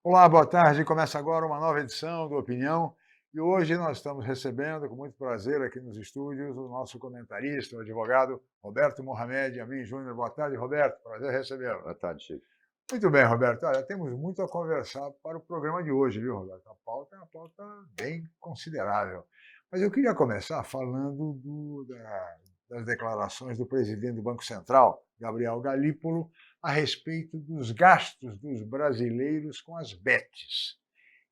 Olá, boa tarde. Começa agora uma nova edição do Opinião e hoje nós estamos recebendo com muito prazer aqui nos estúdios o nosso comentarista, o advogado Roberto Mohamed Amin Júnior. Boa tarde, Roberto. Prazer recebê-lo. Boa tarde, Chico. Muito bem, Roberto. Olha, temos muito a conversar para o programa de hoje, viu, Roberto? A pauta é uma pauta bem considerável. Mas eu queria começar falando das declarações do presidente do Banco Central, Gabriel Galípolo, a respeito dos gastos dos brasileiros com as bets.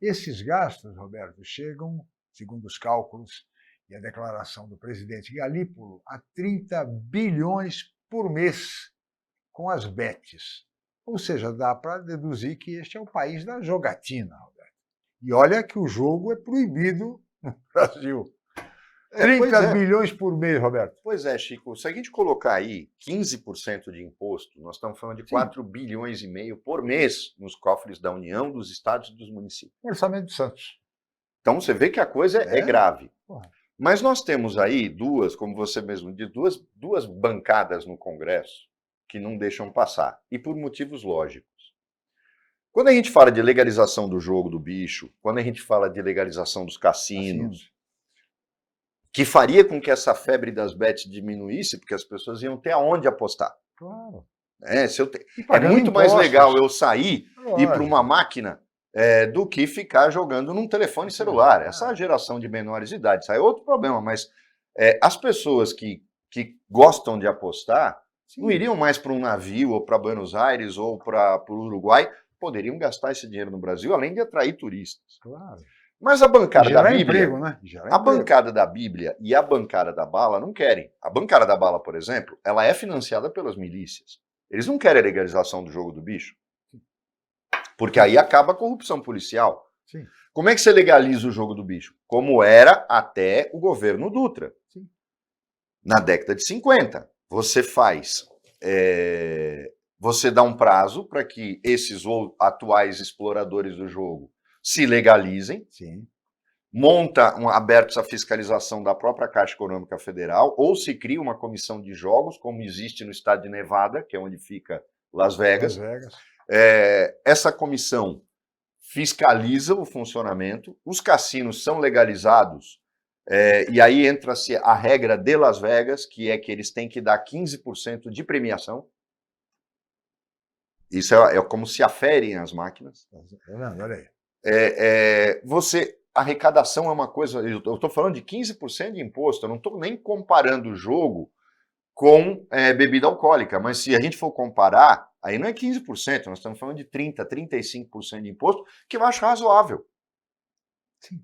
Esses gastos, Roberto, chegam, segundo os cálculos e a declaração do presidente Galípolo, a 30 bilhões por mês com as bets. Ou seja, dá para deduzir que este é o país da jogatina, Roberto. E olha que o jogo é proibido no Brasil. 30 bilhões por mês, Roberto. Pois é, Chico. Se a gente colocar aí 15% de imposto, nós estamos falando de 4 bilhões e meio por mês nos cofres da União, dos estados e dos municípios. Orçamento de Santos. Então você vê que a coisa é grave. Porra. Mas nós temos aí duas, como você mesmo disse, duas bancadas no Congresso que não deixam passar, e por motivos lógicos. Quando a gente fala de legalização do jogo do bicho, quando a gente fala de legalização dos cassinos, que faria com que essa febre das bets diminuísse, porque as pessoas iam ter aonde apostar. Claro. É muito mais legal eu sair e ir para uma máquina do que ficar jogando num telefone celular. Essa geração de menores de idade, isso aí é outro problema, mas as pessoas que gostam de apostar não iriam mais para um navio, ou para Buenos Aires, ou para o Uruguai, poderiam gastar esse dinheiro no Brasil, além de atrair turistas. Claro. Mas a bancada da Bíblia, emprego, né? A bancada da Bíblia e a bancada da bala não querem. A bancada da bala, por exemplo, ela é financiada pelas milícias. Eles não querem a legalização do jogo do bicho. Porque aí acaba a corrupção policial. Sim. Como é que você legaliza o jogo do bicho? Como era até o governo Dutra. Sim. Na década de 50. Você faz... você dá um prazo para que esses atuais exploradores do jogo se legalizem, monta abertos a fiscalização da própria Caixa Econômica Federal, ou se cria uma comissão de jogos, como existe no estado de Nevada, que é onde fica Las Vegas. Essa comissão fiscaliza o funcionamento, os cassinos são legalizados, e aí entra-se a regra de Las Vegas, que é que eles têm que dar 15% de premiação. Isso é como se aferem as máquinas. Olha aí. A arrecadação é uma coisa... Eu estou falando de 15% de imposto, eu não estou nem comparando o jogo com bebida alcoólica, mas se a gente for comparar, aí não é 15%, nós estamos falando de 30%, 35% de imposto, que eu acho razoável. Sim.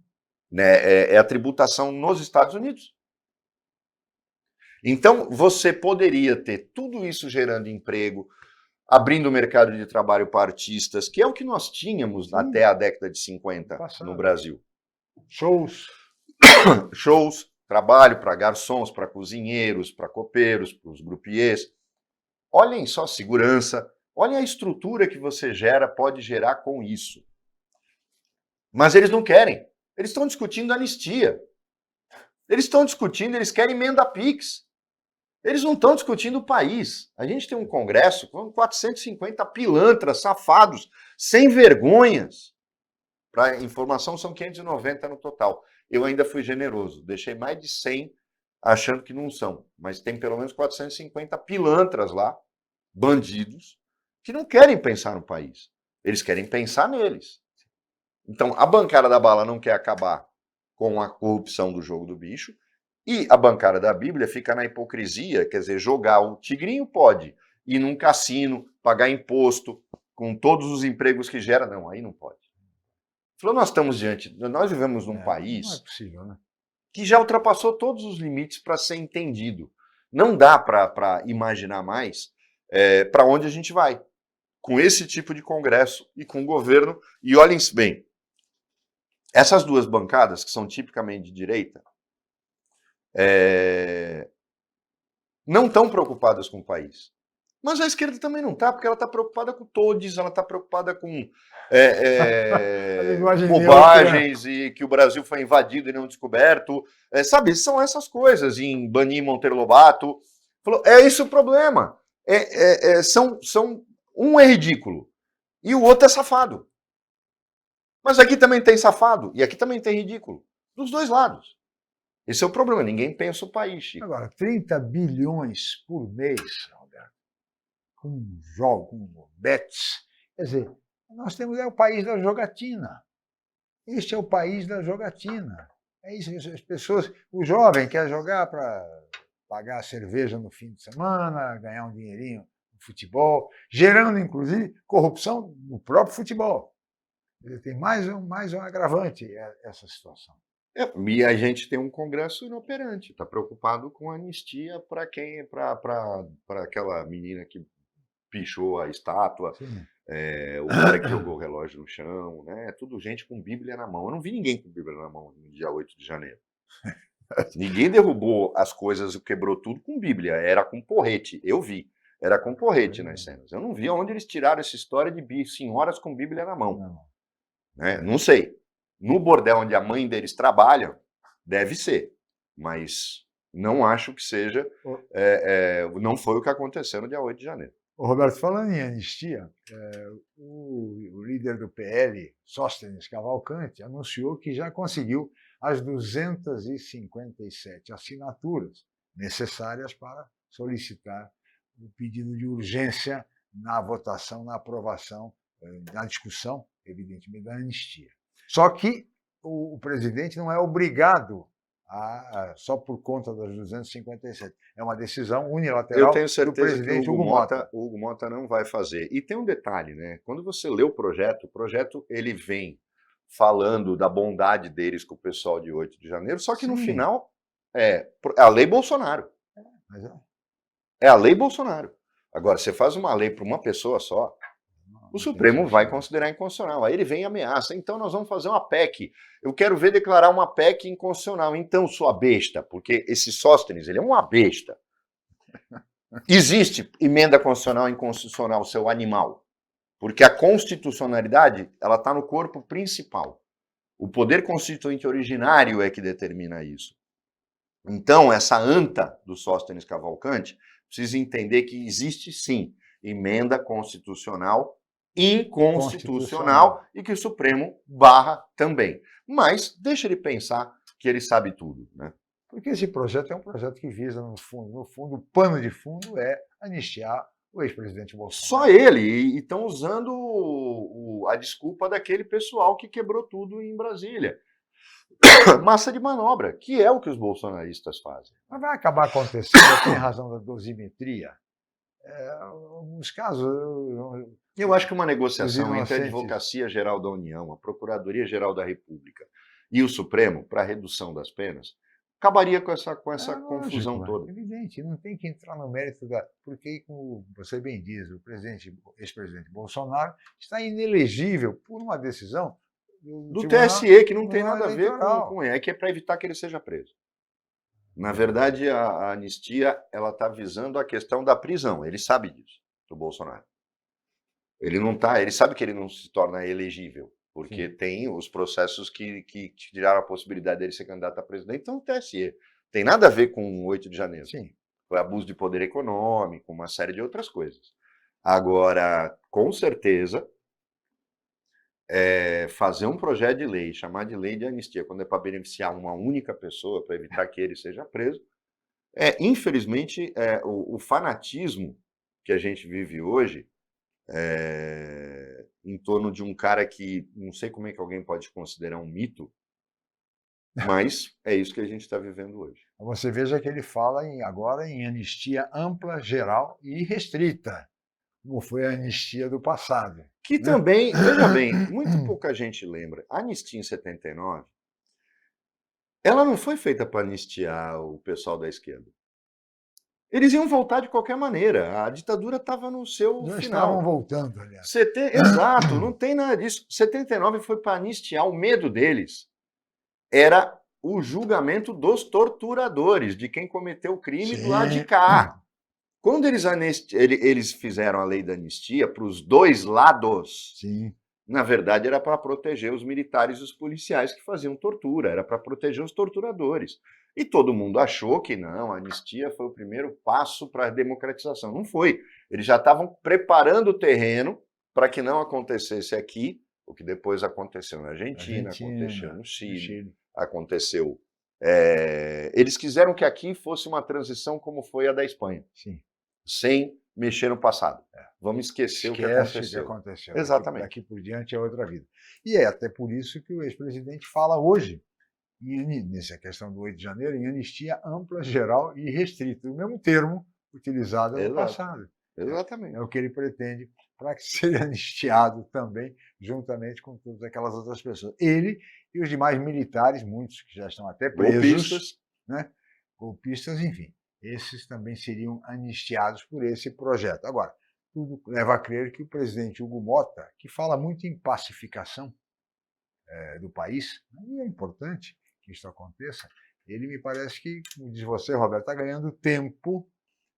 É a tributação nos Estados Unidos. Então, você poderia ter tudo isso gerando emprego, abrindo o mercado de trabalho para artistas, que é o que nós tínhamos até a década de 50 no Brasil. Shows, trabalho para garçons, para cozinheiros, para copeiros, para os grupiês. Olhem só, segurança, olhem a estrutura que você pode gerar com isso. Mas eles não querem. Eles estão discutindo anistia. Eles querem emenda PIX. Eles não estão discutindo o país. A gente tem um Congresso com 450 pilantras, safados, sem vergonhas. Para informação, são 590 no total. Eu ainda fui generoso. Deixei mais de 100 achando que não são. Mas tem pelo menos 450 pilantras lá, bandidos, que não querem pensar no país. Eles querem pensar neles. Então, a bancada da bala não quer acabar com a corrupção do jogo do bicho. E a bancada da Bíblia fica na hipocrisia, quer dizer, jogar o tigrinho pode, ir num cassino, pagar imposto, com todos os empregos que gera, não, aí não pode. Falou, nós vivemos num país não é possível, né? Que já ultrapassou todos os limites para ser entendido. Não dá para imaginar mais para onde a gente vai, com esse tipo de congresso e com o governo. E olhem bem, essas duas bancadas, que são tipicamente de direita, não estão preocupadas com o país. Mas a esquerda também não está, porque ela está preocupada com todos, ela está preocupada com bobagens e que o Brasil foi invadido e não descoberto. Sabe, são essas coisas, em banir Monteiro Lobato. Falou, é esse o problema. Um é ridículo e o outro é safado. Mas aqui também tem safado, e aqui também tem ridículo. Dos dois lados. Esse é o problema, ninguém pensa o país, Chico. Agora, 30 bilhões por mês, Roberto, com jogos, com bets. Quer dizer, nós temos o país da jogatina. Este é o país da jogatina. É isso, as pessoas, o jovem quer jogar para pagar a cerveja no fim de semana, ganhar um dinheirinho no futebol, gerando, inclusive, corrupção no próprio futebol. Tem mais um agravante essa situação. E a gente tem um Congresso inoperante, está preocupado com a anistia para quem, para aquela menina que pichou a estátua, o cara que jogou o relógio no chão, né? Tudo gente com Bíblia na mão. Eu não vi ninguém com Bíblia na mão no dia 8 de janeiro. Ninguém derrubou as coisas e quebrou tudo com Bíblia, era com porrete, eu vi. Era com porrete nas cenas. Eu não vi onde eles tiraram essa história de senhoras com Bíblia na mão. Né? Não sei. No bordel onde a mãe deles trabalha, deve ser. Mas não acho que seja. Não foi o que aconteceu no dia 8 de janeiro. Ô, Roberto, falando em anistia, o líder do PL, Sóstenes Cavalcante, anunciou que já conseguiu as 257 assinaturas necessárias para solicitar o pedido de urgência na votação, na aprovação, na discussão, evidentemente, da anistia. Só que o presidente não é obrigado só por conta das 257. É uma decisão unilateral. Eu tenho certeza do presidente que o Hugo Mota não vai fazer. E tem um detalhe, né? Quando você lê o projeto ele vem falando da bondade deles com o pessoal de 8 de janeiro, só que no final é a lei Bolsonaro. É a lei Bolsonaro. Agora, você faz uma lei para uma pessoa só, o Supremo vai considerar inconstitucional. Aí ele vem e ameaça. Então nós vamos fazer uma PEC. Eu quero ver declarar uma PEC inconstitucional. Então, sua besta, porque esse Sóstenes, ele é uma besta. Existe emenda constitucional e inconstitucional, seu animal. Porque a constitucionalidade, ela está no corpo principal. O poder constituinte originário é que determina isso. Então, essa anta do Sóstenes Cavalcante precisa entender que existe, sim, emenda constitucional inconstitucional e que o Supremo barra também. Mas deixa ele pensar que ele sabe tudo, né? Porque esse projeto é um projeto que visa, no fundo, o pano de fundo é anistiar o ex-presidente Bolsonaro. Só ele, e estão usando a desculpa daquele pessoal que quebrou tudo em Brasília. Massa de manobra, que é o que os bolsonaristas fazem. Mas vai acabar acontecendo, tem razão da dosimetria. Alguns casos... Eu acho que uma negociação entre a Advocacia Geral da União, a Procuradoria Geral da República e o Supremo, para a redução das penas, acabaria com essa confusão toda. É evidente, não tem que entrar no mérito porque, como você bem diz, o ex-presidente Bolsonaro está inelegível por uma decisão do TSE, que não tem nada a ver com ele, que é para evitar que ele seja preso. Na verdade, a anistia ela está visando a questão da prisão. Ele sabe disso, do Bolsonaro. Ele sabe que ele não se torna elegível, porque tem os processos que tiraram a possibilidade dele ser candidato a presidente. Então, o TSE tem nada a ver com o 8 de janeiro. Sim. Foi abuso de poder econômico, uma série de outras coisas. Agora, com certeza, fazer um projeto de lei, chamar de lei de anistia, quando é para beneficiar uma única pessoa, para evitar que ele seja preso, infelizmente, o fanatismo que a gente vive hoje, em torno de um cara que não sei como é que alguém pode considerar um mito, mas é isso que a gente está vivendo hoje. Você veja que ele fala agora em anistia ampla, geral e restrita, como foi a anistia do passado. Que também, veja bem, muito pouca gente lembra. A anistia em 79, ela não foi feita para anistiar o pessoal da esquerda. Eles iam voltar de qualquer maneira. A ditadura estava no seu Já final. estavam voltando, aliás. Exato, não tem nada disso. 79 foi para anistiar. O medo deles era o julgamento dos torturadores, de quem cometeu o crime do lado de cá. Quando eles fizeram a lei da anistia para os dois lados, na verdade era para proteger os militares e os policiais que faziam tortura, era para proteger os torturadores. E todo mundo achou que não, a anistia foi o primeiro passo para a democratização. Não foi. Eles já estavam preparando o terreno para que não acontecesse aqui O que depois aconteceu na Argentina, aconteceu no no Chile, Chile. aconteceu. Eles quiseram que aqui fosse uma transição como foi a da Espanha, Sim. sem mexer no passado. Vamos esquecer o que Esquece o que aconteceu. aconteceu. Exatamente. Daqui por diante é outra vida. E é até por isso que o ex-presidente fala hoje, nessa questão do 8 de janeiro, em anistia ampla, geral e restrita, o mesmo termo utilizado no Exato. passado. Exatamente. É o que ele pretende para que seja anistiado também, juntamente com todas aquelas outras pessoas. Ele e os demais militares, muitos que já estão até presos, Golpistas. né? Golpistas, enfim. Esses também seriam anistiados por esse projeto. Agora, tudo leva a crer que o presidente Hugo Mota, que fala muito em pacificação do país, e é importante que isso aconteça, ele me parece que, como diz você, Roberto, está ganhando tempo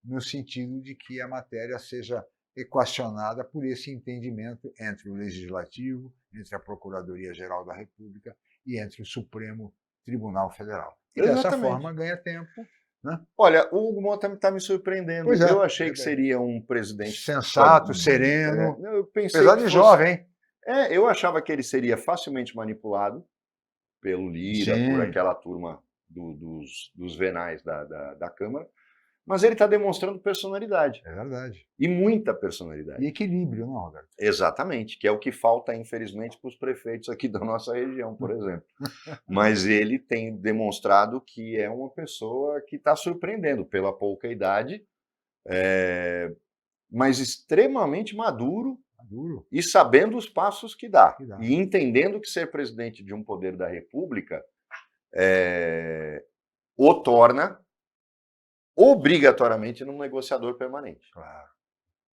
no sentido de que a matéria seja equacionada por esse entendimento entre o Legislativo, entre a Procuradoria-Geral da República e entre o Supremo Tribunal Federal. E dessa forma ganha tempo. Né? Olha, o Hugo Mota está me surpreendendo. Pois é, eu achei que seria um presidente sensato, sereno, eu pensei apesar que de fosse... jovem. Eu achava que ele seria facilmente manipulado pelo Lira, Sim. por aquela turma dos venais da Câmara, mas ele está demonstrando personalidade. É verdade. E muita personalidade. E equilíbrio, não, Roberto? Exatamente, que é o que falta, infelizmente, para os prefeitos aqui da nossa região, por exemplo. Mas ele tem demonstrado que é uma pessoa que está surpreendendo pela pouca idade, mas extremamente maduro e sabendo os passos que dá. E entendendo que ser presidente de um poder da República o torna obrigatoriamente num negociador permanente. Claro.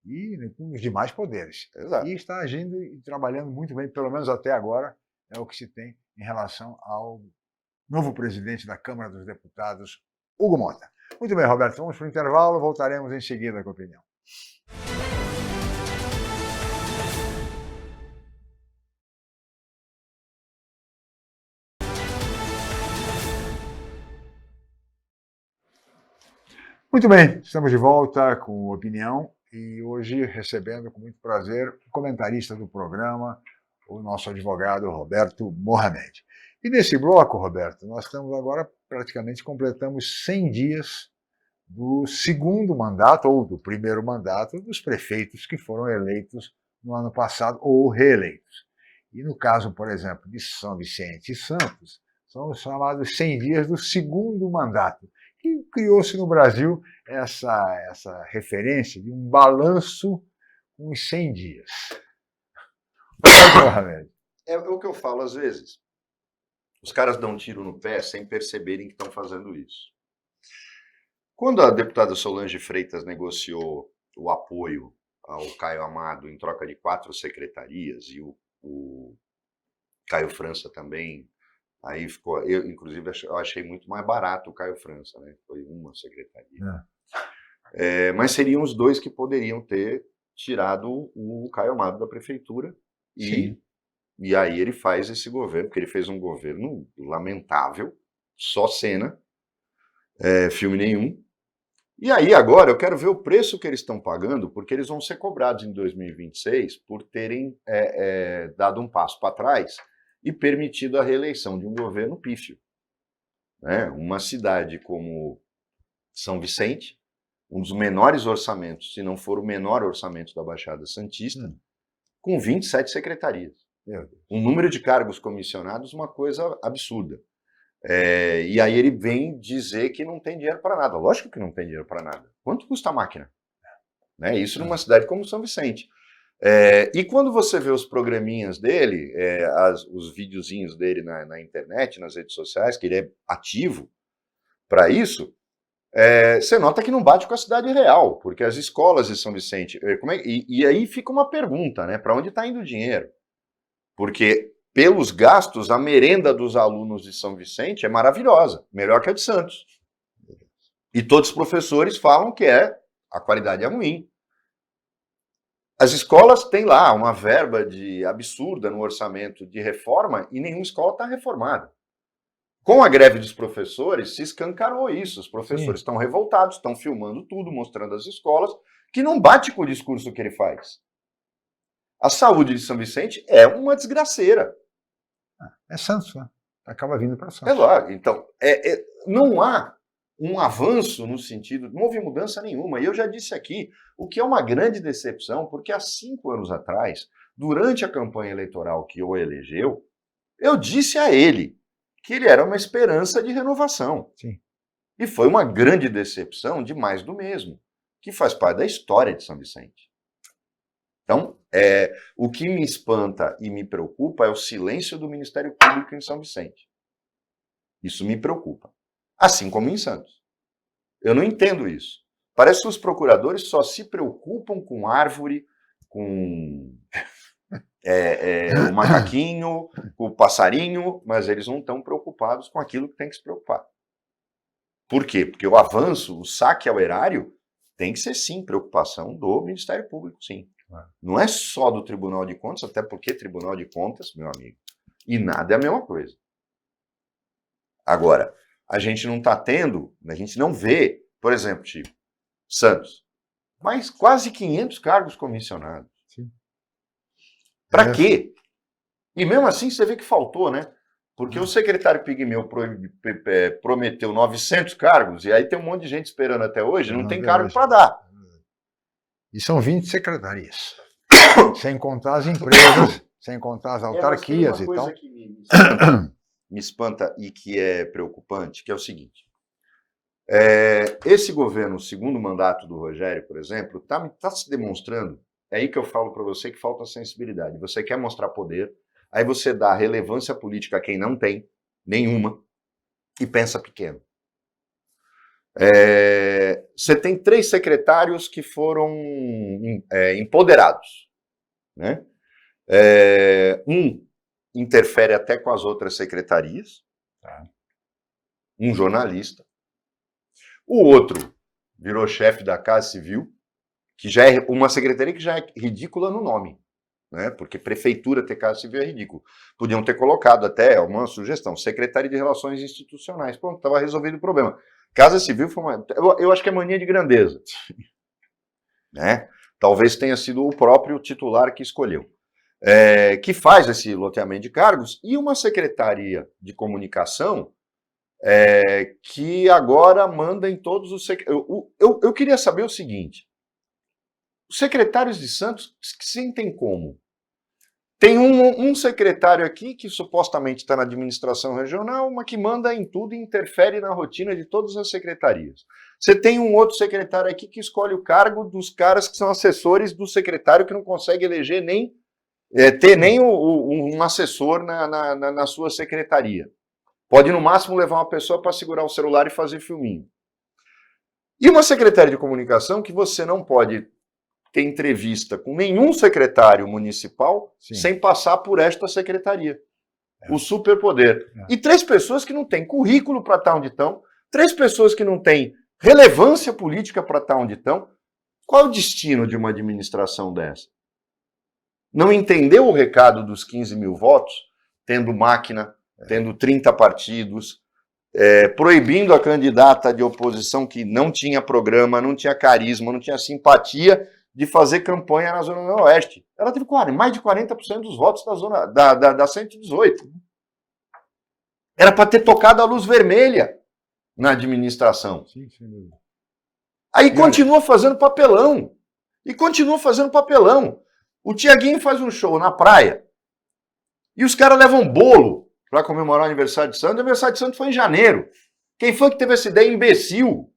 E com os demais poderes. Exato. E está agindo e trabalhando muito bem, pelo menos até agora, é o que se tem em relação ao novo presidente da Câmara dos Deputados, Hugo Mota. Muito bem, Roberto, vamos para o intervalo, voltaremos em seguida com a opinião. Muito bem, estamos de volta com opinião e hoje recebendo com muito prazer o comentarista do programa, o nosso advogado Roberto Mohamed. E nesse bloco, Roberto, nós estamos agora, praticamente completamos 100 dias do segundo mandato, ou do primeiro mandato, dos prefeitos que foram eleitos no ano passado ou reeleitos. E no caso, por exemplo, de São Vicente e Santos, são os chamados 100 dias do segundo mandato. E criou-se no Brasil essa referência de um balanço com os 100 dias. É o que eu falo às vezes. Os caras dão um tiro no pé sem perceberem que estão fazendo isso. Quando a deputada Solange Freitas negociou o apoio ao Caio Amado em troca de 4 secretarias, e o Caio França também, aí ficou, inclusive eu achei muito mais barato o Caio França, né? Foi uma secretaria. Mas seriam os dois que poderiam ter tirado o Caio Amado da prefeitura. E aí ele faz esse governo, porque ele fez um governo lamentável, só cena, filme nenhum. E aí agora eu quero ver o preço que eles estão pagando, porque eles vão ser cobrados em 2026 por terem dado um passo para trás e permitido a reeleição de um governo pífio. Uma cidade como São Vicente, um dos menores orçamentos, se não for o menor orçamento da Baixada Santista, com 27 secretarias. Um número de cargos comissionados, uma coisa absurda. E aí ele vem dizer que não tem dinheiro para nada. Lógico que não tem dinheiro para nada. Quanto custa a máquina? Isso numa cidade como São Vicente. E quando você vê os programinhas dele, os videozinhos dele na internet, nas redes sociais, que ele é ativo para isso, você nota que não bate com a cidade real, porque as escolas de São Vicente... E aí fica uma pergunta, né? Para onde está indo o dinheiro? Porque, pelos gastos, a merenda dos alunos de São Vicente é maravilhosa, melhor que a de Santos. E todos os professores falam que a qualidade é ruim. As escolas têm lá uma verba absurda no orçamento de reforma e nenhuma escola está reformada. Com a greve dos professores, se escancarou isso. Os professores estão revoltados, estão filmando tudo, mostrando as escolas, que não bate com o discurso que ele faz. A saúde de São Vicente é uma desgraceira. É Santos, né? Acaba vindo para É Santos. lá. Então, não há um avanço no sentido, não houve mudança nenhuma. E eu já disse aqui, o que é uma grande decepção, porque há 5 anos atrás, durante a campanha eleitoral que o elegeu, eu disse a ele que ele era uma esperança de renovação. Sim. E foi uma grande decepção de mais do mesmo, que faz parte da história de São Vicente. Então, o que me espanta e me preocupa é o silêncio do Ministério Público em São Vicente. Isso me preocupa. Assim como em Santos. Eu não entendo isso. Parece que os procuradores só se preocupam com árvore, com o macaquinho, com o passarinho, mas eles não estão preocupados com aquilo que tem que se preocupar. Por quê? Porque o avanço, o saque ao erário, tem que ser sim preocupação do Ministério Público, sim. Não é só do Tribunal de Contas, até porque Tribunal de Contas, meu amigo, e nada é a mesma coisa. Agora, a gente não está tendo, a gente não vê, por exemplo, Chico, Santos, mas quase 500 cargos comissionados. Para quê? E mesmo assim você vê que faltou, né? Porque o secretário Pigmeu prometeu 900 cargos, e aí tem um monte de gente esperando até hoje, não tem cargo para dar. E são 20 secretarias. Sem contar as empresas, sem contar as autarquias e tal. Uma coisa que me espanta e que é preocupante, que é o seguinte. Esse governo, o segundo mandato do Rogério, por exemplo, está se demonstrando, é aí que eu falo para você que falta sensibilidade. Você quer mostrar poder, aí você dá relevância política a quem não tem, nenhuma, e pensa pequeno. Você tem 3 secretários que foram empoderados. Né? Um interfere até com as outras secretarias, um jornalista. O outro virou chefe da Casa Civil, que já é uma secretaria que já é ridícula no nome, né? Porque prefeitura ter Casa Civil é ridículo. Podiam ter colocado até uma sugestão, Secretaria de Relações Institucionais. Pronto, estava resolvido o problema. Casa Civil foi eu acho que é mania de grandeza. Né? Talvez tenha sido o próprio titular que escolheu. Que faz esse loteamento de cargos, e uma secretaria de comunicação que agora manda em todos os... Eu queria saber o seguinte, os secretários de Santos se sentem como? Tem um secretário aqui que supostamente está na administração regional, mas que manda em tudo e interfere na rotina de todas as secretarias. Você tem um outro secretário aqui que escolhe o cargo dos caras que são assessores do secretário, que não consegue eleger ter nem um assessor na sua secretaria. Pode, no máximo, levar uma pessoa para segurar o celular e fazer filminho. E uma secretária de comunicação que você não pode ter entrevista com nenhum secretário municipal sem passar por esta secretaria. O superpoder. E 3 pessoas que não têm currículo para estar onde estão, 3 pessoas que não têm relevância política para estar onde estão. Qual é o destino de uma administração dessa? Não entendeu o recado dos 15 mil votos, tendo máquina, tendo 30 partidos, proibindo a candidata de oposição que não tinha programa, não tinha carisma, não tinha simpatia de fazer campanha na Zona Noroeste. Ela teve mais de 40% dos votos da 118. Era para ter tocado a luz vermelha na administração. Sim, sim. Aí continua fazendo papelão. E continua fazendo papelão. O Tiaguinho faz um show na praia e os caras levam bolo para comemorar o aniversário de Santos. O aniversário de Santos foi em janeiro. Quem foi que teve essa ideia? Imbecil.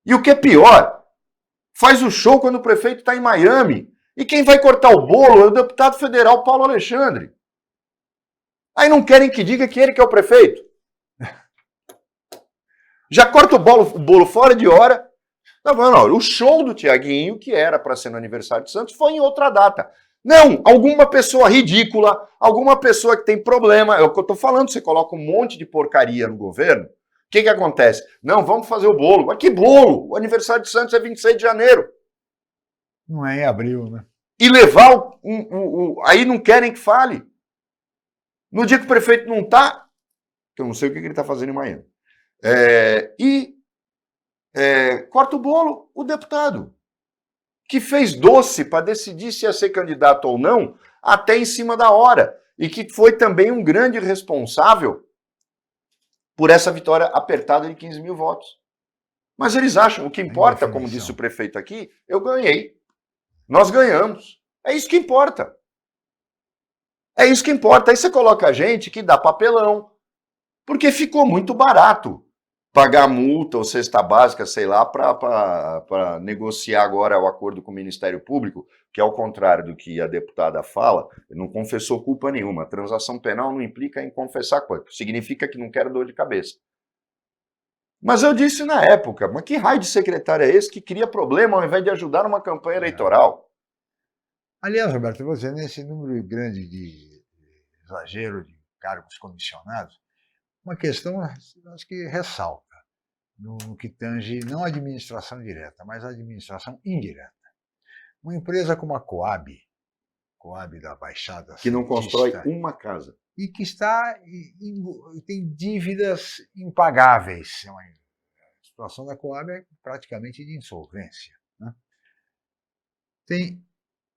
E o que é pior, faz o show quando o prefeito está em Miami. E quem vai cortar o bolo é o deputado federal Paulo Alexandre. Aí não querem que diga que ele que é o prefeito. Já corta o bolo fora de hora. Não, o show do Tiaguinho, que era para ser no aniversário de Santos, foi em outra data. Não, alguma pessoa ridícula, alguma pessoa que tem problema, é o que eu estou falando, você coloca um monte de porcaria no governo, o que acontece? Não, vamos fazer o bolo. Mas que bolo? O aniversário de Santos é 26 de janeiro. Não é em abril, né? E levar aí não querem que fale. No dia que o prefeito não está, que eu não sei o que ele está fazendo em Miami. Corta o bolo o deputado. que fez doce para decidir se ia ser candidato ou não, até em cima da hora, e que foi também um grande responsável por essa vitória apertada de 15 mil votos. Mas eles acham, o que importa, como disse o prefeito aqui, eu ganhei. Nós ganhamos. É isso que importa. É isso que importa. Aí você coloca a gente que dá papelão, porque ficou muito barato pagar multa ou cesta básica, sei lá, para negociar agora o acordo com o Ministério Público, que ao contrário do que a deputada fala, não confessou culpa nenhuma. A transação penal não implica em confessar culpa, significa que não quer dor de cabeça. Mas eu disse na época, mas que raio de secretário é esse que cria problema ao invés de ajudar numa campanha eleitoral? Aliás, Roberto, você, nesse número grande de exagero de cargos comissionados, uma questão, acho que ressalta, no que tange não a administração direta, mas a administração indireta. Uma empresa como a Coab da Baixada que não constrói uma casa. E que tem dívidas impagáveis. A situação da Coab é praticamente de insolvência. Né? Tem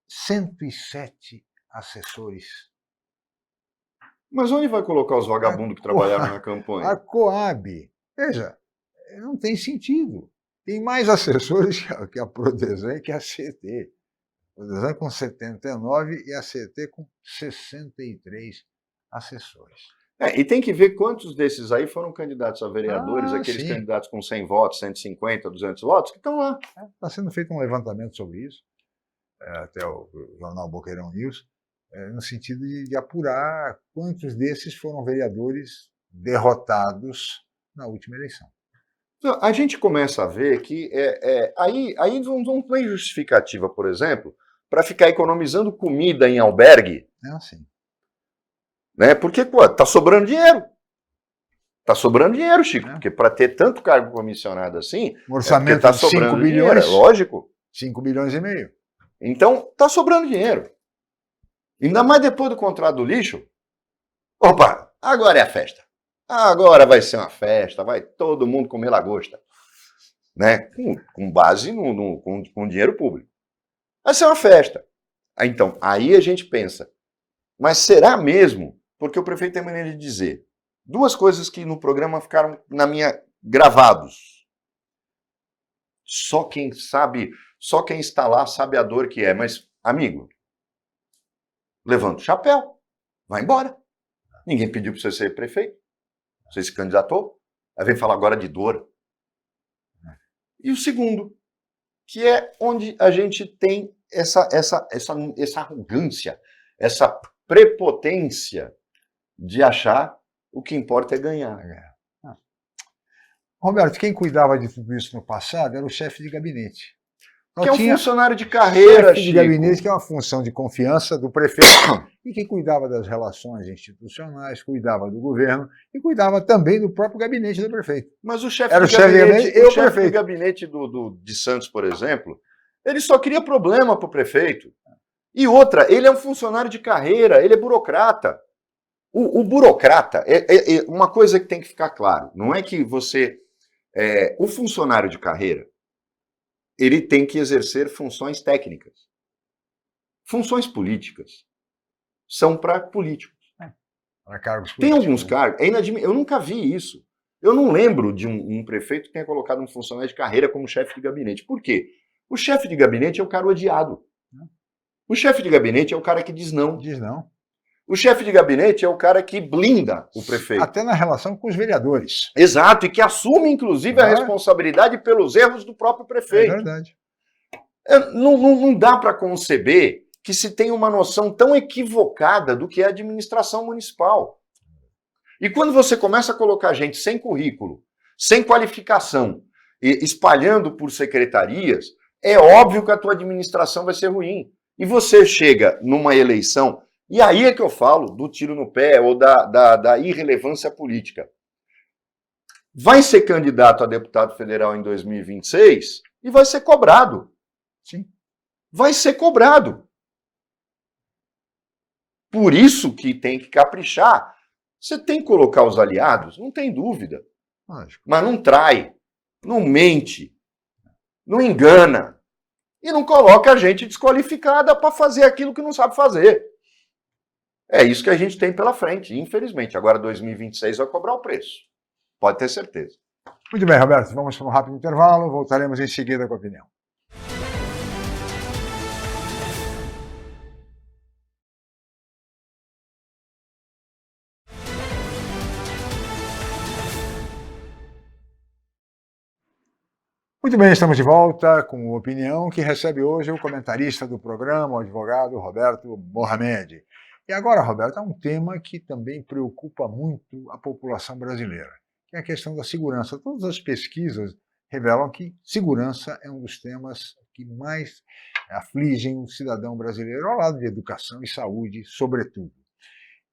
107 assessores. Mas onde vai colocar os vagabundos que trabalharam na campanha? A Coab, veja, não tem sentido. Tem mais assessores que a Prodesan e que a CT. A Prodesan com 79 e a CT com 63 assessores. E tem que ver quantos desses aí foram candidatos a vereadores, aqueles candidatos com 100 votos, 150, 200 votos, que estão lá. Está sendo feito um levantamento sobre isso, até o jornal Boqueirão News, no sentido de apurar quantos desses foram vereadores derrotados na última eleição. Então, a gente começa a ver que aí não tem justificativa, por exemplo, para ficar economizando comida em albergue. É assim. Né? Porque, pô, tá sobrando dinheiro. Tá sobrando dinheiro, Chico, porque para ter tanto cargo comissionado assim, um orçamento tá de 5 bilhões, dinheiro, é lógico. 5 bilhões e meio. Então, tá sobrando dinheiro. Ainda mais depois do contrato do lixo. Opa, agora é a festa. Agora vai ser uma festa, vai todo mundo comer lagosta. Né? Com base com dinheiro público. Vai ser uma festa. Então, aí a gente pensa, mas será mesmo? Porque o prefeito tem maneira de dizer. Duas coisas que no programa ficaram gravados. Só quem está lá sabe a dor que é. Mas, amigo, levanta o chapéu, vai embora. Ninguém pediu para você ser prefeito. Você se candidatou. Aí vem falar agora de dor. E o segundo, que é onde a gente tem essa arrogância, essa prepotência de achar o que importa é ganhar. Roberto, quem cuidava de tudo isso no passado era o chefe de gabinete. Que é um funcionário de carreira, chefe de gabinete, que é uma função de confiança do prefeito, e que cuidava das relações institucionais, cuidava do governo e cuidava também do próprio gabinete do prefeito. Mas o chefe de gabinete de Santos, por exemplo, ele só cria problema para o prefeito. E outra, ele é um funcionário de carreira, ele é burocrata. O burocrata, uma coisa que tem que ficar claro, não é que você... o funcionário de carreira, ele tem que exercer funções técnicas. Funções políticas são para políticos. Para cargos políticos. Tem alguns cargos, eu nunca vi isso. Eu não lembro de um prefeito que tenha colocado um funcionário de carreira como chefe de gabinete. Por quê? O chefe de gabinete é o cara odiado. O chefe de gabinete é o cara que diz não. Diz não. O chefe de gabinete é o cara que blinda o prefeito. Até na relação com os vereadores. Exato, e que assume, inclusive, a responsabilidade pelos erros do próprio prefeito. É verdade. Não dá para conceber que se tem uma noção tão equivocada do que é a administração municipal. E quando você começa a colocar gente sem currículo, sem qualificação, espalhando por secretarias, é óbvio que a tua administração vai ser ruim. E você chega numa eleição... E aí é que eu falo do tiro no pé ou da irrelevância política. Vai ser candidato a deputado federal em 2026 e vai ser cobrado. Sim. Vai ser cobrado. Por isso que tem que caprichar. Você tem que colocar os aliados, não tem dúvida. Lógico. Mas não trai, não mente, não engana. e não coloca a gente desqualificada para fazer aquilo que não sabe fazer. É isso que a gente tem pela frente, infelizmente. Agora 2026 vai cobrar o preço. Pode ter certeza. Muito bem, Roberto. Vamos para um rápido intervalo. Voltaremos em seguida com a opinião. Muito bem, estamos de volta com opinião que recebe hoje o comentarista do programa, o advogado Roberto Mohamed. E agora, Roberto, há um tema que também preocupa muito a população brasileira, que é a questão da segurança. Todas as pesquisas revelam que segurança é um dos temas que mais afligem o cidadão brasileiro, ao lado de educação e saúde, sobretudo.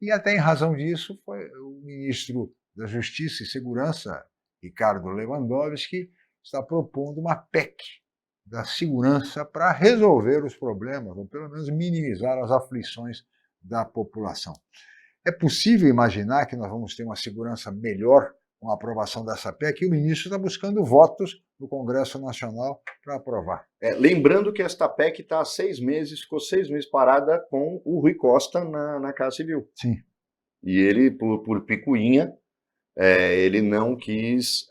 E até em razão disso, foi o ministro da Justiça e Segurança, Ricardo Lewandowski, está propondo uma PEC da segurança para resolver os problemas, ou pelo menos minimizar as aflições da população. É possível imaginar que nós vamos ter uma segurança melhor com a aprovação dessa PEC, e o ministro está buscando votos no Congresso Nacional para aprovar. Lembrando que esta PEC está há 6 meses, ficou 6 meses parada com o Rui Costa na Casa Civil. Sim. E ele, por picuinha, ele não quis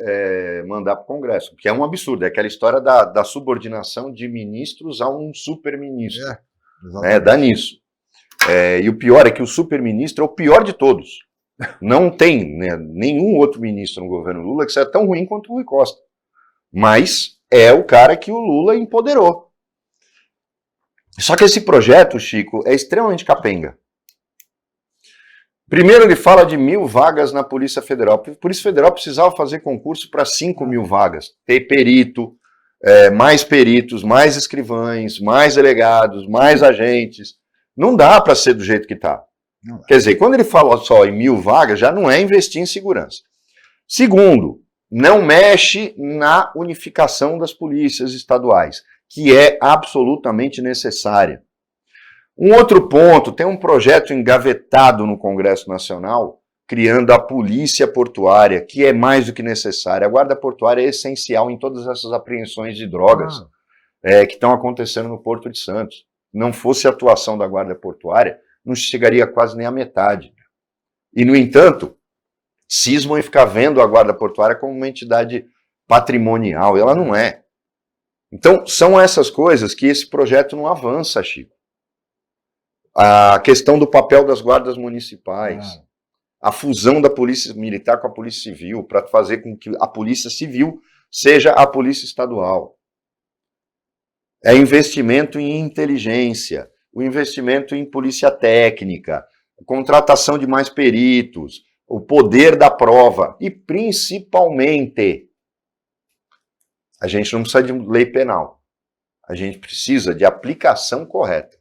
mandar para o Congresso, que é um absurdo, é aquela história da subordinação de ministros a um superministro. Dá nisso. E o pior é que o superministro é o pior de todos. Não tem nenhum outro ministro no governo Lula que seja tão ruim quanto o Rui Costa. Mas é o cara que o Lula empoderou. Só que esse projeto, Chico, é extremamente capenga. Primeiro ele fala de 1.000 vagas na Polícia Federal. A Polícia Federal precisava fazer concurso para 5.000 vagas. Ter perito, mais peritos, mais escrivães, mais delegados, mais agentes. Não dá para ser do jeito que está. Quer dizer, quando ele fala só em 1.000 vagas, já não é investir em segurança. Segundo, não mexe na unificação das polícias estaduais, que é absolutamente necessária. Um outro ponto, tem um projeto engavetado no Congresso Nacional, criando a Polícia Portuária, que é mais do que necessária. A Guarda Portuária é essencial em todas essas apreensões de drogas que estão acontecendo no Porto de Santos. Não fosse a atuação da Guarda Portuária, não chegaria quase nem à metade. E, no entanto, cismam em ficar vendo a Guarda Portuária como uma entidade patrimonial, e ela não é. Então, são essas coisas que esse projeto não avança, Chico. A questão do papel das guardas municipais, a fusão da polícia militar com a polícia civil, para fazer com que a polícia civil seja a polícia estadual. É investimento em inteligência, o investimento em polícia técnica, a contratação de mais peritos, o poder da prova e, principalmente, a gente não precisa de lei penal, a gente precisa de aplicação correta.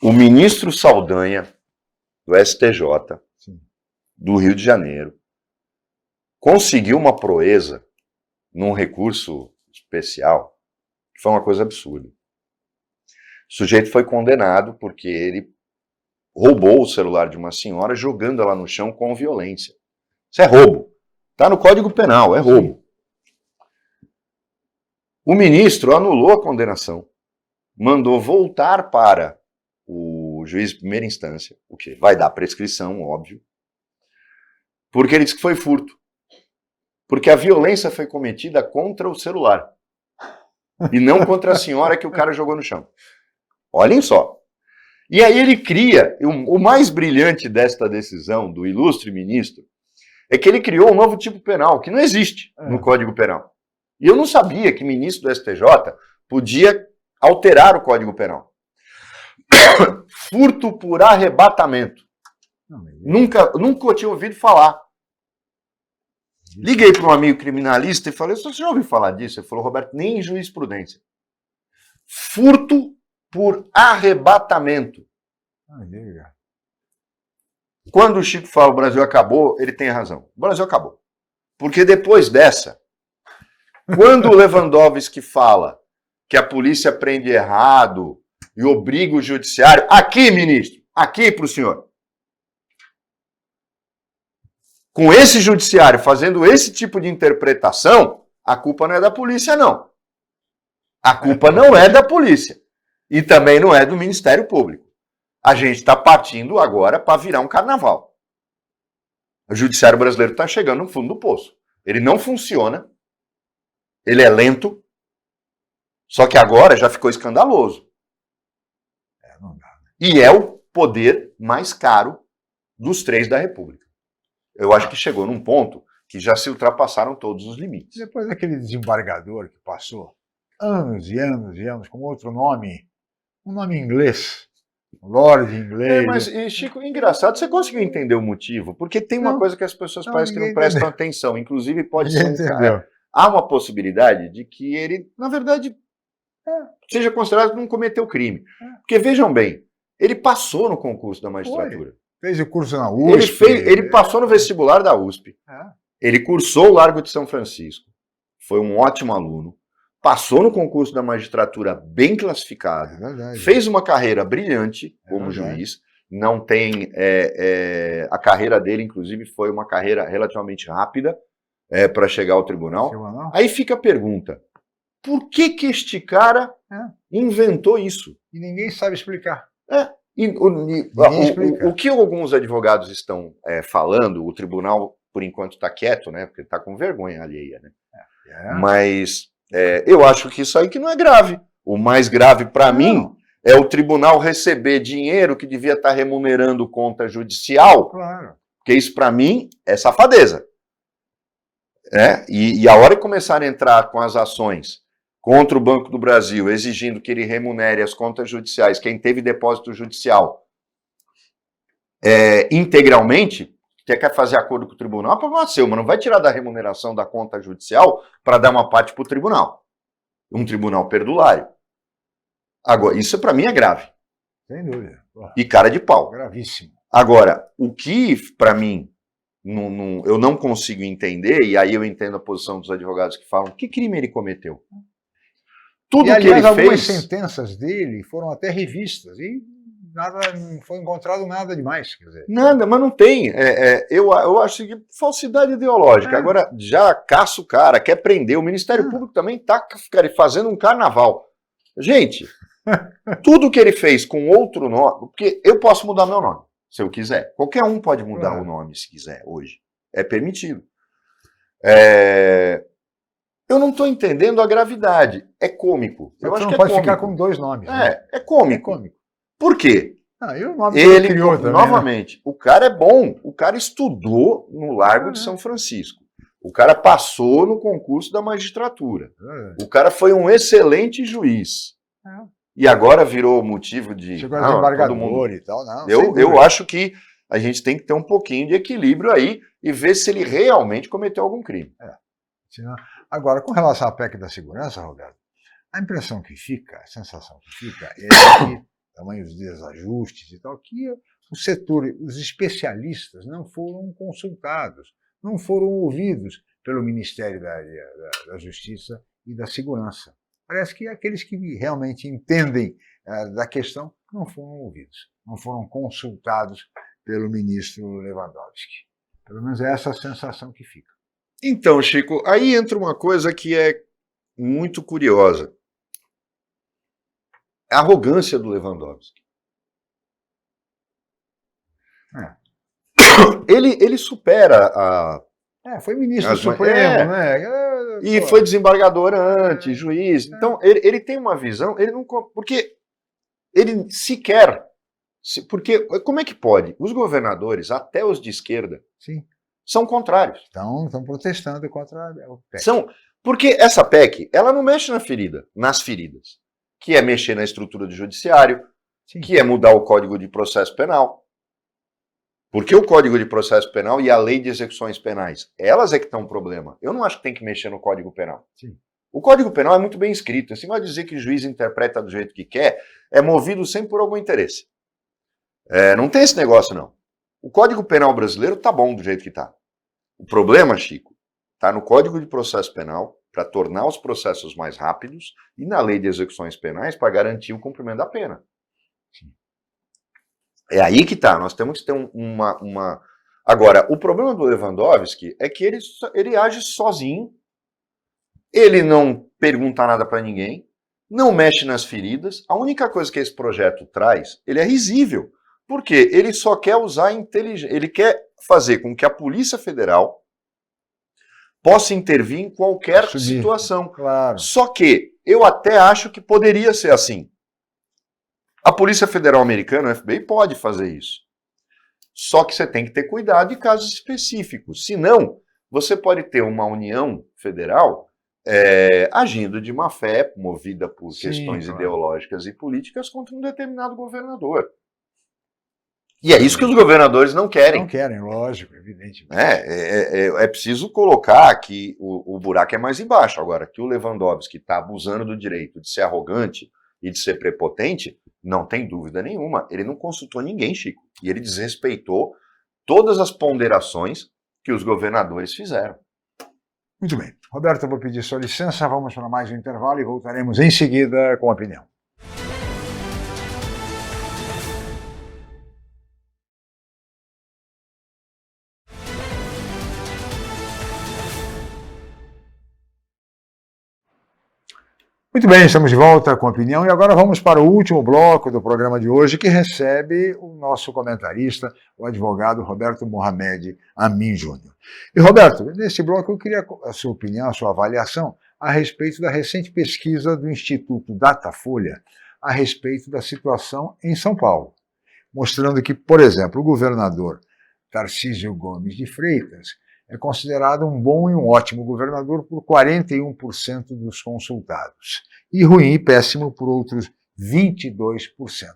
O ministro Saldanha, do STJ, do Rio de Janeiro, conseguiu uma proeza num recurso especial, que foi uma coisa absurda. O sujeito foi condenado porque ele roubou o celular de uma senhora jogando ela no chão com violência. Isso é roubo. Está no Código Penal, é roubo. O ministro anulou a condenação, mandou voltar para o juiz de primeira instância, o que vai dar prescrição, óbvio, porque ele disse que foi furto. Porque a violência foi cometida contra o celular e não contra a senhora que o cara jogou no chão. Olhem só. E aí ele cria, o mais brilhante desta decisão do ilustre ministro, é que ele criou um novo tipo penal, que não existe no Código Penal. E eu não sabia que ministro do STJ podia alterar o Código Penal. Furto por arrebatamento. Nunca tinha ouvido falar. Liguei para um amigo criminalista e falei, você já ouviu falar disso? Ele falou, Roberto, nem em jurisprudência. Furto por arrebatamento. Quando o Chico fala o Brasil acabou, ele tem razão. O Brasil acabou. Porque depois dessa, quando o Lewandowski fala que a polícia prende errado e obriga o judiciário, aqui, ministro, aqui para o senhor. Com esse judiciário fazendo esse tipo de interpretação, a culpa não é da polícia, não. A culpa não é da polícia. E também não é do Ministério Público. A gente está partindo agora para virar um carnaval. O judiciário brasileiro está chegando no fundo do poço. Ele não funciona, ele é lento, só que agora já ficou escandaloso. Não dá. E é o poder mais caro dos 3 da República. Eu acho que chegou num ponto que já se ultrapassaram todos os limites. Depois daquele desembargador que passou anos e anos e anos com outro nome, um nome inglês, Lorde inglês. Mas, Chico, engraçado, você conseguiu entender o motivo? Porque tem uma coisa que as pessoas parecem que não prestam atenção, inclusive pode ser um cara. Há uma possibilidade de que ele, na verdade, seja considerado que não cometeu crime. Porque, vejam bem, ele passou no concurso da magistratura. Fez o curso na USP. Ele passou no vestibular da USP. Ele cursou o Largo de São Francisco. Foi um ótimo aluno. Passou no concurso da magistratura bem classificado. Fez uma carreira brilhante como juiz. Não tem... a carreira dele, inclusive, foi uma carreira relativamente rápida para chegar ao tribunal. Aí fica a pergunta. Por que este cara inventou isso? E ninguém sabe explicar. O que alguns advogados estão falando, o tribunal, por enquanto, está quieto, né? Porque está com vergonha alheia, né? Mas eu acho que isso aí que não é grave. O mais grave para mim é o tribunal receber dinheiro que devia estar remunerando conta judicial. Claro. Porque isso, para mim, é safadeza. E a hora que começar a entrar com as ações contra o Banco do Brasil, exigindo que ele remunere as contas judiciais, quem teve depósito judicial integralmente, que quer fazer acordo com o tribunal, é problema seu, mas não vai tirar da remuneração da conta judicial para dar uma parte para o tribunal. Um tribunal perdulário. Agora, isso para mim é grave. Sem dúvida. E cara de pau. Gravíssimo. Agora, o que para mim eu não consigo entender, e aí eu entendo a posição dos advogados que falam, que crime ele cometeu? Tudo aliás, que ele algumas fez... sentenças dele foram até revistas e não foi encontrado nada demais. Quer dizer. Nada, mas não tem. Eu acho que falsidade ideológica. Agora, já caça o cara, quer prender. O Ministério Público também está fazendo um carnaval. Gente, tudo que ele fez com outro nome... Porque eu posso mudar meu nome, se eu quiser. Qualquer um pode mudar o nome, se quiser, hoje. É permitido. Eu não estou entendendo a gravidade. É cômico. Eu acho que não pode ficar com 2 nomes. É cômico. Por quê? E o nome ele criou também, novamente, o cara é bom. O cara estudou no Largo de São Francisco. O cara passou no concurso da magistratura. O cara foi um excelente juiz. E agora virou motivo de... Chegou a desembargador e tal. Não, eu acho que a gente tem que ter um pouquinho de equilíbrio aí e ver se ele realmente cometeu algum crime. Agora, com relação à PEC da segurança, Roberto, a impressão que fica, a sensação que fica é que, tamanho dos desajustes e tal, que o setor, os especialistas não foram consultados, não foram ouvidos pelo Ministério da Justiça e da Segurança. Parece que aqueles que realmente entendem da questão não foram ouvidos, não foram consultados pelo ministro Lewandowski. Pelo menos é essa a sensação que fica. Então, Chico, aí entra uma coisa que é muito curiosa. A arrogância do Lewandowski. Ele supera a... foi ministro supremo, né? E foi desembargador antes, juiz. Então, ele tem uma visão, ele não... Porque ele sequer... Porque como é que pode? Os governadores, até os de esquerda, são contrários. Estão protestando contra a PEC. Porque essa PEC, ela não mexe nas feridas. Que é mexer na estrutura do judiciário, que é mudar o Código de Processo Penal. Porque o Código de Processo Penal e a Lei de Execuções Penais, elas é que estão um problema. Eu não acho que tem que mexer no Código Penal. O Código Penal é muito bem escrito. Assim, vai dizer que o juiz interpreta do jeito que quer, é movido sempre por algum interesse. Não tem esse negócio, não. O Código Penal brasileiro tá bom do jeito que tá. O problema, Chico, tá no Código de Processo Penal para tornar os processos mais rápidos e na Lei de Execuções Penais para garantir o cumprimento da pena. É aí que tá. Nós temos que ter uma... Agora, o problema do Lewandowski é que ele age sozinho, ele não pergunta nada para ninguém, não mexe nas feridas. A única coisa que esse projeto traz, ele é risível. Por quê? Ele só quer usar a inteligência, ele quer fazer com que a Polícia Federal possa intervir em qualquer situação. Claro. Só que eu até acho que poderia ser assim. A Polícia Federal Americana, o FBI, pode fazer isso. Só que você tem que ter cuidado em casos específicos. Senão, você pode ter uma União Federal agindo de má fé, movida por questões ideológicas e políticas contra um determinado governador. E é isso que os governadores não querem. Não querem, lógico, evidente. É preciso colocar que o buraco é mais embaixo. Agora, que o Lewandowski está abusando do direito de ser arrogante e de ser prepotente, não tem dúvida nenhuma. Ele não consultou ninguém, Chico. E ele desrespeitou todas as ponderações que os governadores fizeram. Muito bem. Roberto, eu vou pedir sua licença, vamos para mais um intervalo e voltaremos em seguida com a opinião. Muito bem, estamos de volta com a opinião e agora vamos para o último bloco do programa de hoje, que recebe o nosso comentarista, o advogado Roberto Mohamed Amin Júnior. E Roberto, nesse bloco eu queria a sua opinião, a sua avaliação a respeito da recente pesquisa do Instituto Datafolha a respeito da situação em São Paulo, mostrando que, por exemplo, o governador Tarcísio Gomes de Freitas é considerado um bom e um ótimo governador por 41% dos consultados, e ruim e péssimo por outros 22%.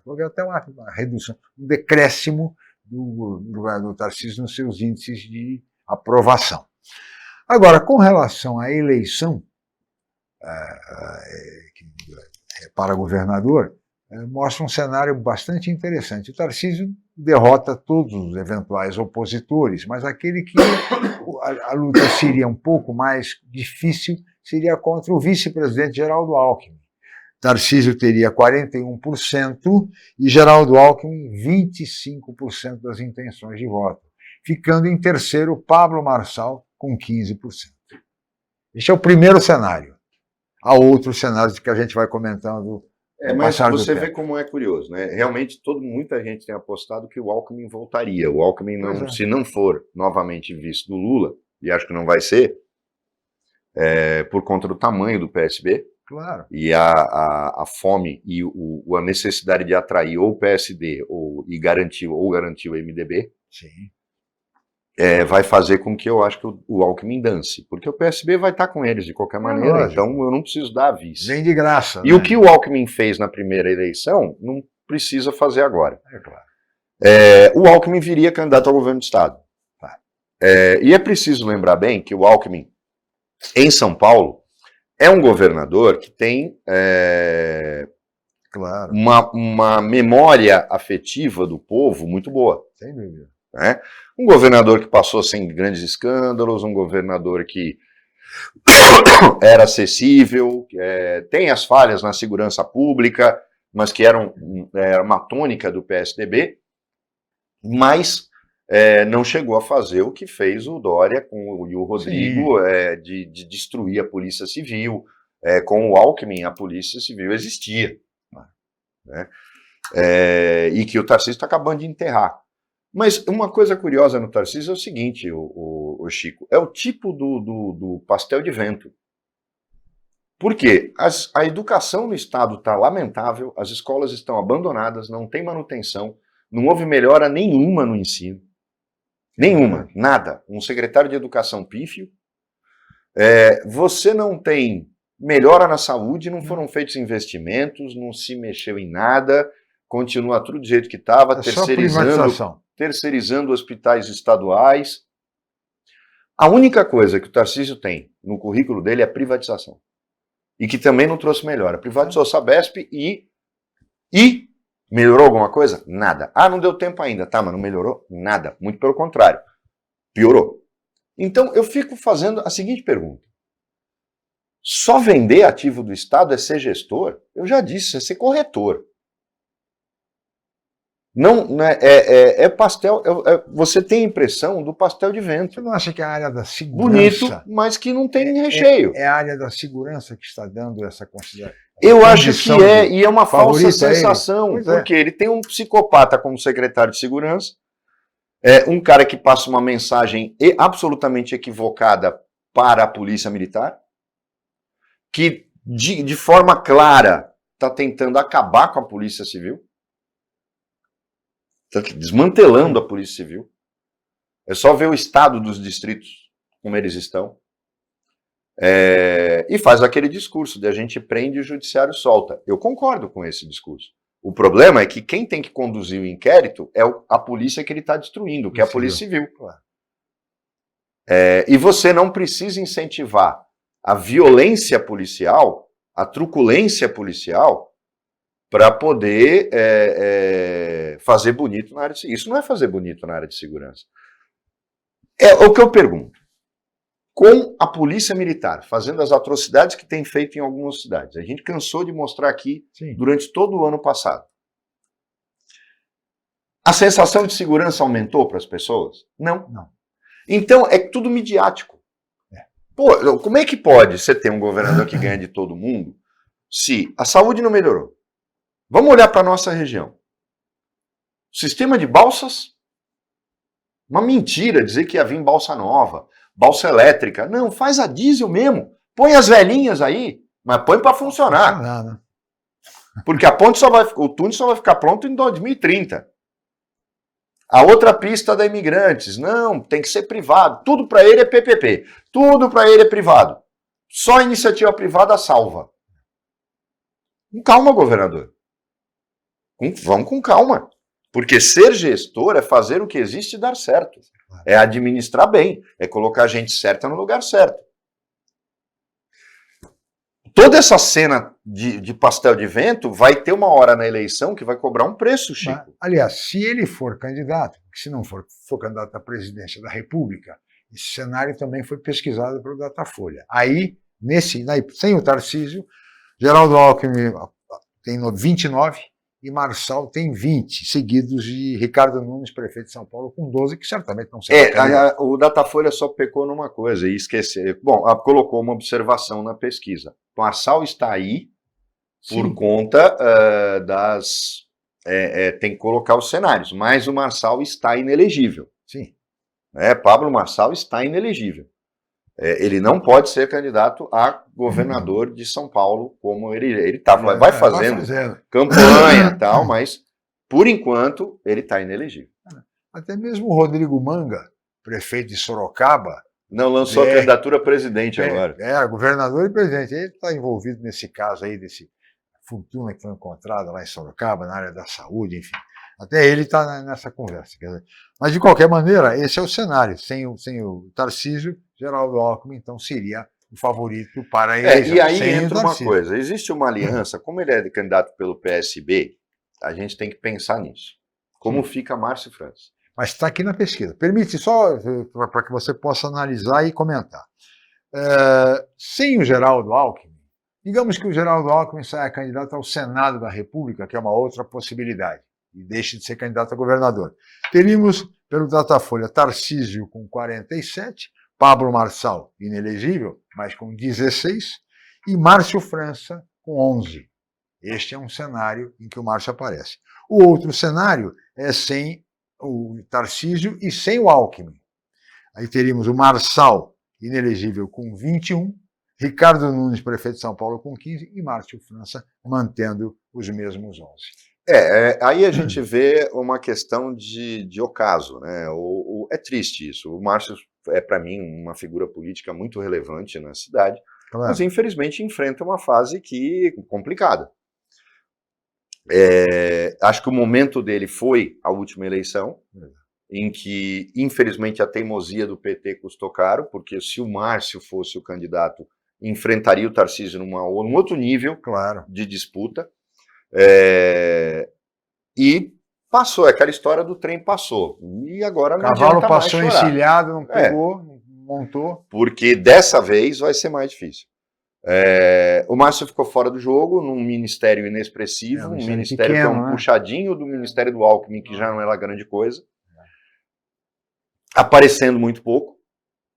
Houve até uma redução, um decréscimo do governador Tarcísio nos seus índices de aprovação. Agora, com relação à eleição para governador, mostra um cenário bastante interessante. O Tarcísio derrota todos os eventuais opositores, mas aquele que a luta seria um pouco mais difícil seria contra o vice-presidente Geraldo Alckmin. Tarcísio teria 41% e Geraldo Alckmin 25% das intenções de voto, ficando em terceiro Pablo Marçal com 15%. Este é o primeiro cenário. Há outros cenários que a gente vai comentando. Mas você vê como é curioso, né? Realmente muita gente tem apostado que o Alckmin voltaria. O Alckmin, se não for novamente vice do Lula, e acho que não vai ser, por conta do tamanho do PSB, claro, e a fome e a necessidade de atrair ou o PSD e garantir o MDB, sim. Vai fazer com que eu acho que o Alckmin dance, porque o PSB vai estar com eles de qualquer maneira, então eu não preciso dar vice. Vem de graça. E o que o Alckmin fez na primeira eleição, não precisa fazer agora. É claro. O Alckmin viria candidato ao governo do Estado. Tá. E é preciso lembrar bem que o Alckmin, em São Paulo, é um governador que tem claro, uma memória afetiva do povo muito boa. Sem dúvida. Né? Um governador que passou sem grandes escândalos, um governador que era acessível, tem as falhas na segurança pública, mas que era uma tônica do PSDB, mas não chegou a fazer o que fez o Dória e o Rodrigo, de destruir a Polícia Civil. Com o Alckmin, a Polícia Civil existia. Né? E que o Tarcísio está acabando de enterrar. Mas uma coisa curiosa no Tarcísio é o seguinte, o Chico, é o tipo do pastel de vento. Por quê? A educação no Estado está lamentável, as escolas estão abandonadas, não tem manutenção, não houve melhora nenhuma no ensino. Nenhuma, nada. Um secretário de educação pífio. Você não tem melhora na saúde, não foram feitos investimentos, não se mexeu em nada, continua tudo do jeito que estava, terceirizando hospitais estaduais. A única coisa que o Tarcísio tem no currículo dele é a privatização. E que também não trouxe melhora. Privatizou a Sabesp e melhorou alguma coisa? Nada. Não deu tempo ainda. Tá, mas não melhorou nada. Muito pelo contrário. Piorou. Então, eu fico fazendo a seguinte pergunta. Só vender ativo do Estado é ser gestor? Eu já disse, é ser corretor. Não, pastel, você tem a impressão do pastel de vento. Você não acha que a área da segurança... Bonito, mas que não tem recheio. É a área da segurança que está dando essa consideração. Eu acho que é, de e é uma falsa favorito a ele. sensação, Pois é. porque ele tem um psicopata como secretário de segurança, um cara que passa uma mensagem absolutamente equivocada para a polícia militar, que de forma clara está tentando acabar com a polícia civil, está desmantelando a polícia civil. É só ver o estado dos distritos, como eles estão. E faz aquele discurso de a gente prende e o judiciário solta. Eu concordo com esse discurso. O problema é que quem tem que conduzir o inquérito é a polícia que ele está destruindo, que é a Polícia Civil. Claro. E você não precisa incentivar a violência policial, a truculência policial, para poder fazer bonito na área de segurança. Isso não é fazer bonito na área de segurança. É o que eu pergunto. Com a polícia militar fazendo as atrocidades que tem feito em algumas cidades, a gente cansou de mostrar aqui durante todo o ano passado. A sensação de segurança aumentou para as pessoas? Não. Então é tudo midiático. Pô, como é que pode você ter um governador que ganha de todo mundo se a saúde não melhorou? Vamos olhar para a nossa região. Sistema de balsas? Uma mentira dizer que ia vir balsa nova. Balsa elétrica. Não, faz a diesel mesmo. Põe as velhinhas aí, mas põe para funcionar. Né? Porque o túnel só vai ficar pronto em 2030. A outra pista da Imigrantes, não, tem que ser privado. Tudo para ele é PPP. Tudo para ele é privado. Só a iniciativa privada salva. Com calma, governador. Vamos com calma. Porque ser gestor é fazer o que existe e dar certo. É administrar bem. É colocar a gente certa no lugar certo. Toda essa cena de pastel de vento vai ter uma hora na eleição que vai cobrar um preço, Chico. Mas, aliás, se ele for candidato, se não for candidato à presidência da República, esse cenário também foi pesquisado pelo Datafolha. Aí, sem o Tarcísio, Geraldo Alckmin tem 29 e Marçal tem 20, seguidos de Ricardo Nunes, prefeito de São Paulo, com 12, que certamente não será. O Datafolha só pecou numa coisa e esqueceu. Bom, colocou uma observação na pesquisa. Marçal está aí por conta tem que colocar os cenários, mas o Marçal está inelegível. Sim. Pablo Marçal está inelegível. Ele não pode ser candidato a governador de São Paulo, como ele vai fazendo campanha e tal, mas, por enquanto, ele está inelegível. Até mesmo o Rodrigo Manga, prefeito de Sorocaba... Não, lançou a candidatura a presidente agora. Governador e presidente. Ele está envolvido nesse caso aí, desse fortuna que foi encontrada lá em Sorocaba, na área da saúde, enfim. Até ele está nessa conversa. Quer dizer. Mas, de qualquer maneira, esse é o cenário. Sem o Tarcísio, Geraldo Alckmin, então, seria o favorito para a eleição. E aí entra uma coisa. Existe uma aliança, como ele é candidato pelo PSB, a gente tem que pensar nisso. Como fica Márcio França? Mas está aqui na pesquisa. Permite só para que você possa analisar e comentar. Sem o Geraldo Alckmin, digamos que o Geraldo Alckmin saia candidato ao Senado da República, que é uma outra possibilidade, e deixe de ser candidato a governador. Teríamos, pelo Datafolha, Tarcísio com 47, Pablo Marçal, inelegível, mas com 16, e Márcio França com 11. Este é um cenário em que o Márcio aparece. O outro cenário é sem o Tarcísio e sem o Alckmin. Aí teríamos o Marçal, inelegível, com 21, Ricardo Nunes, prefeito de São Paulo, com 15, e Márcio França mantendo os mesmos 11. Aí a gente vê uma questão de ocaso, né? É triste isso. O Márcio é, para mim, uma figura política muito relevante na cidade, claro, mas infelizmente enfrenta uma fase complicada. Acho que o momento dele foi a última eleição, em que, infelizmente, a teimosia do PT custou caro, porque se o Márcio fosse o candidato, enfrentaria o Tarcísio num outro nível, claro, de disputa. E passou, aquela história do trem passou. E agora não adianta mais chorar. O cavalo passou encilhado, não pegou, não montou. Porque dessa vez vai ser mais difícil. O Márcio ficou fora do jogo num ministério inexpressivo, um ministério pequeno, que é um puxadinho do ministério do Alckmin, que já não era grande coisa, aparecendo muito pouco,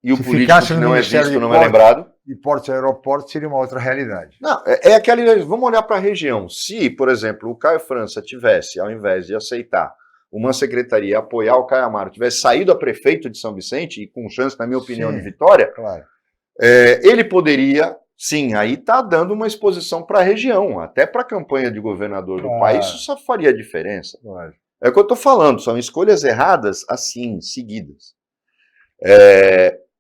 e o político que não é visto não é lembrado. de portos e aeroportos seria uma outra realidade. Não, vamos olhar para a região. Se, por exemplo, o Caio França tivesse, ao invés de aceitar uma secretaria apoiar o Caio Amaro, tivesse saído a prefeito de São Vicente, e com chance, na minha opinião, Sim, de vitória, claro. Ele poderia, sim, aí está dando uma exposição para a região, até para a campanha de governador do país, isso só faria diferença. Claro. É o que eu estou falando, são escolhas erradas, assim, seguidas.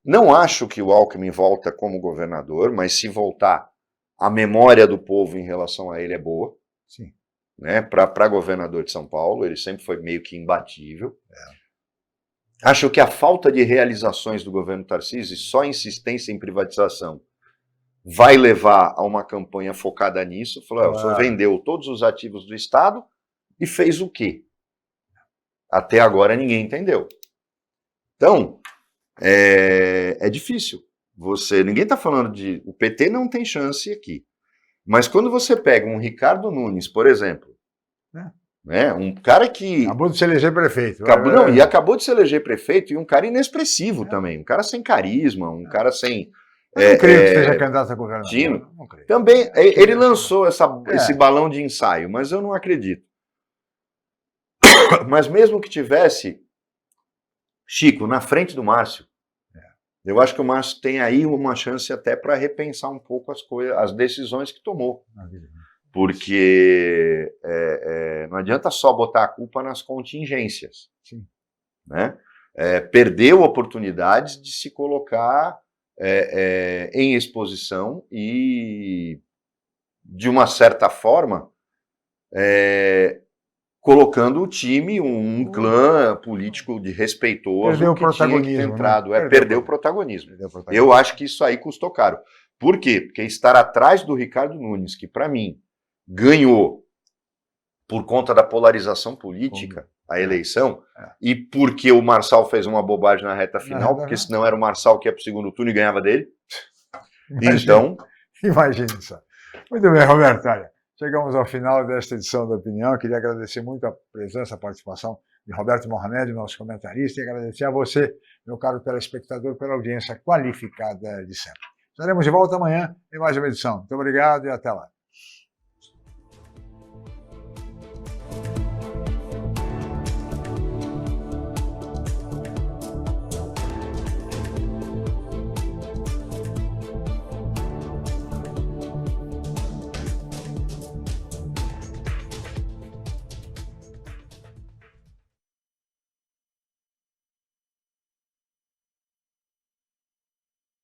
Não acho que o Alckmin volta como governador, mas se voltar, a memória do povo em relação a ele é boa. Sim. Né? Para governador de São Paulo, ele sempre foi meio que imbatível. Acho que a falta de realizações do governo Tarcísio e só insistência em privatização vai levar a uma campanha focada nisso. Falou, o senhor vendeu todos os ativos do Estado e fez o quê? Até agora ninguém entendeu. Então, é difícil. Ninguém está falando de... O PT não tem chance aqui. Mas quando você pega um Ricardo Nunes, por exemplo, né, um cara que... Acabou de se eleger prefeito. E acabou de se eleger prefeito, e um cara inexpressivo também. Um cara sem carisma, um cara sem... Eu não creio que seja candidato a governador. Não creio. Também, ele lançou esse balão de ensaio, mas eu não acredito. Mas mesmo que tivesse, Chico, na frente do Márcio, eu acho que o Márcio tem aí uma chance até para repensar um pouco as decisões que tomou. Porque não adianta só botar a culpa nas contingências. Sim. Né? Perdeu oportunidades de se colocar em exposição e, de uma certa forma, colocando o time, um clã político respeitoso perdeu que o tinha que ter entrado. Né? Perdeu o protagonismo. Eu acho que isso aí custou caro. Por quê? Porque estar atrás do Ricardo Nunes, que para mim ganhou por conta da polarização política a eleição, e porque o Marçal fez uma bobagem na reta final, porque senão era o Marçal que ia para o segundo turno e ganhava dele. Imagina isso. Muito bem, Roberto. Olha, chegamos ao final desta edição da Opinião. Eu queria agradecer muito a presença, a participação de Roberto Mohamed, nosso comentarista, e agradecer a você, meu caro telespectador, pela audiência qualificada de sempre. Estaremos de volta amanhã em mais uma edição. Muito obrigado e até lá.